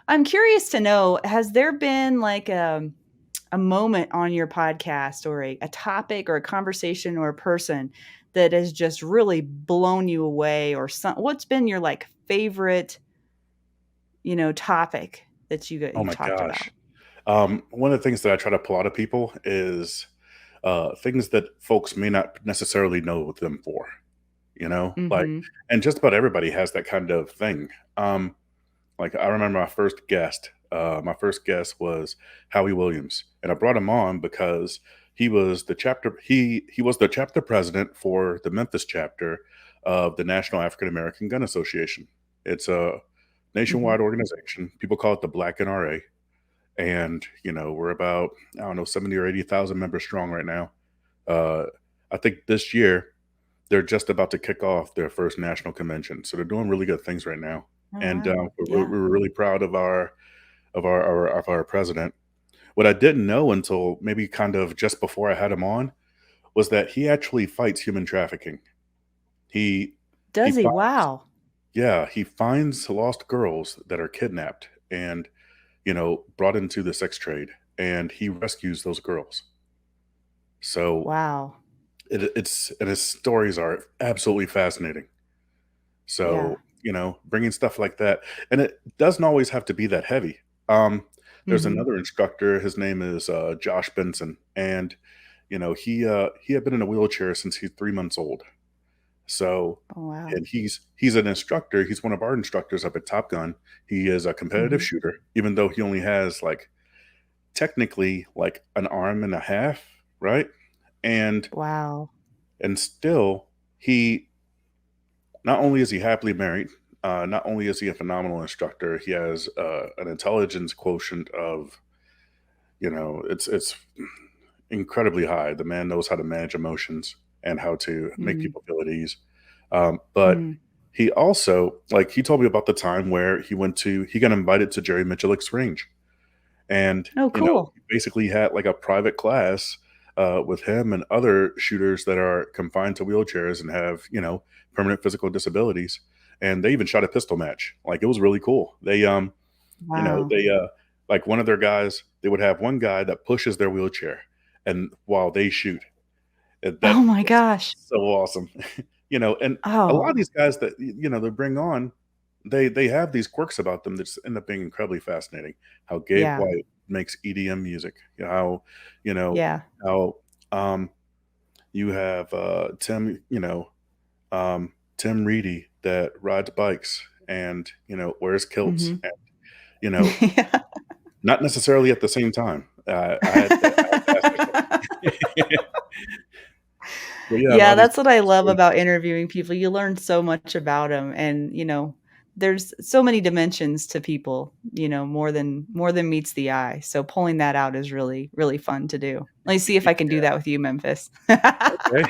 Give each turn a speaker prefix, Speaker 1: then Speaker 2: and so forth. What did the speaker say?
Speaker 1: I'm curious to know, has there been like a moment on your podcast or a topic or a conversation or a person that has just really blown you away or what's been your like favorite, topic that
Speaker 2: Oh
Speaker 1: you've
Speaker 2: my
Speaker 1: talked about?
Speaker 2: gosh. One of the things that I try to pull out of people is things that folks may not necessarily know them for, you know? Like,
Speaker 1: Mhm.
Speaker 2: and just about everybody has that kind of thing. Like, I remember my first guest. My first guest was Howie Williams, and I brought him on because he was the chapter president for the Memphis chapter of the National African American Gun Association. It's a
Speaker 1: Mhm.
Speaker 2: nationwide organization. People call it the Black NRA, and we're about, I don't know, 70 or 80,000 members strong right now. uh, I think this year they're just about to kick off their first national convention, so they're doing really good things right now.
Speaker 1: Oh,
Speaker 2: And
Speaker 1: wow.
Speaker 2: we're,
Speaker 1: Yeah.
Speaker 2: we're really proud of our president. What I didn't know until maybe kind of just before I had him on was that he actually fights human trafficking. He he
Speaker 1: Does he?
Speaker 2: finds,
Speaker 1: Wow.
Speaker 2: yeah, he finds lost girls that are kidnapped and brought into the sex trade, and he rescues those girls. So
Speaker 1: Wow.
Speaker 2: it's and his stories are absolutely fascinating.
Speaker 1: Yeah.
Speaker 2: So bringing stuff like that, and it doesn't always have to be that heavy. There's
Speaker 1: Mhm.
Speaker 2: another instructor. His name is Josh Benson, and he had been in a wheelchair since he's 3 months old. So,
Speaker 1: Oh, wow.
Speaker 2: and he's an instructor. He's one of our instructors up at Top Gun. He is a competitive
Speaker 1: Mhm.
Speaker 2: shooter, even though he only has like technically like an arm and a half, right? And
Speaker 1: Wow.
Speaker 2: still, he not only is he happily married, not only is he a phenomenal instructor, he has an intelligence quotient of, it's incredibly high. The man knows how to manage emotions and how to make
Speaker 1: Mm.
Speaker 2: people feel at ease. But
Speaker 1: Mm.
Speaker 2: he also, like, he told me about the time where he got invited to Jerry Michulik's range, and
Speaker 1: Oh, cool.
Speaker 2: he basically had like a private class with him and other shooters that are confined to wheelchairs and have permanent physical disabilities, and they even shot a pistol match. Like, it was really cool.
Speaker 1: Wow.
Speaker 2: They like, one of their guys, they would have one guy that pushes their wheelchair, and while they shoot. And
Speaker 1: Oh
Speaker 2: that
Speaker 1: my
Speaker 2: was
Speaker 1: gosh.
Speaker 2: so awesome. And a lot
Speaker 1: Oh,
Speaker 2: of these guys that they bring on, they have these quirks about them that just end up being incredibly fascinating. How Gabe
Speaker 1: yeah.
Speaker 2: White makes EDM music. How you know
Speaker 1: Yeah.
Speaker 2: how you have Tim Reedy that rides bikes and wears kilts,
Speaker 1: Mhm.
Speaker 2: and
Speaker 1: Yeah.
Speaker 2: not necessarily at the same time. I had to ask myself. But yeah, a lot
Speaker 1: Yeah,
Speaker 2: of these
Speaker 1: that's what I love
Speaker 2: stories.
Speaker 1: about interviewing people. You learn so much about them, and, there's so many dimensions to people, more than meets the eye. So pulling that out is really, really fun to do. Let me see if I can do that with you, Memphis.
Speaker 2: Okay.